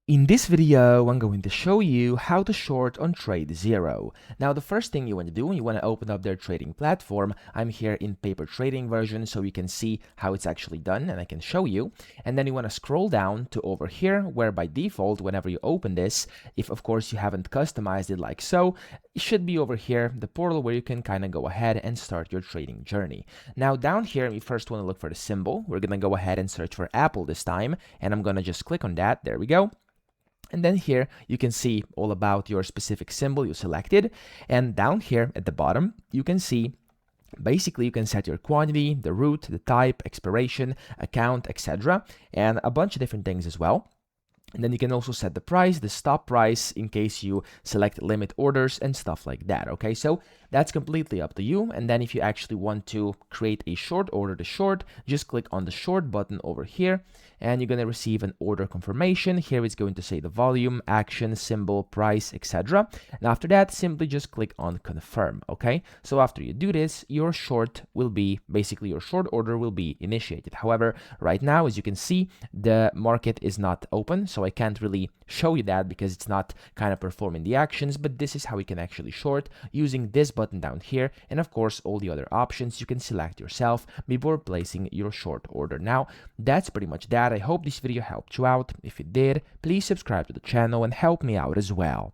In this video, I'm going to show you how to short on TradeZero. Now, the first thing you want to do, you want to open up their trading platform. I'm here in paper trading version, so you can see how it's actually done, and I can show you. And then you want to scroll down to over here, where by default, whenever you open this, if of course you haven't customized it like so, it should be over here, the portal where you can kind of go ahead and start your trading journey. Now, down here, we first want to look for the symbol. We're going to go ahead and search for Apple this time, and I'm going to just click on that. There we go. And then here you can see all about your specific symbol you selected. And down here at the bottom, you can see basically you can set your quantity, the route, the type, expiration, account, etc. and a bunch of different things as well. And then you can also set the price, the stop price in case you select limit orders and stuff like that. Okay, so that's completely up to you. And then if you actually want to create a short order to short, just click on the short button over here and you're going to receive an order confirmation. Here it's going to say the volume, action, symbol, price, etc. And after that, simply just click on confirm. Okay, so after you do this, your short will be basically your short order will be initiated. However, right now, as you can see, the market is not open, so I can't really show you that because it's not kind of performing the actions, but this is how you can actually short using this button down here, and of course all the other options you can select yourself before placing your short order. Now that's pretty much that. I hope this video helped you out. If it did, please subscribe to the channel and help me out as well.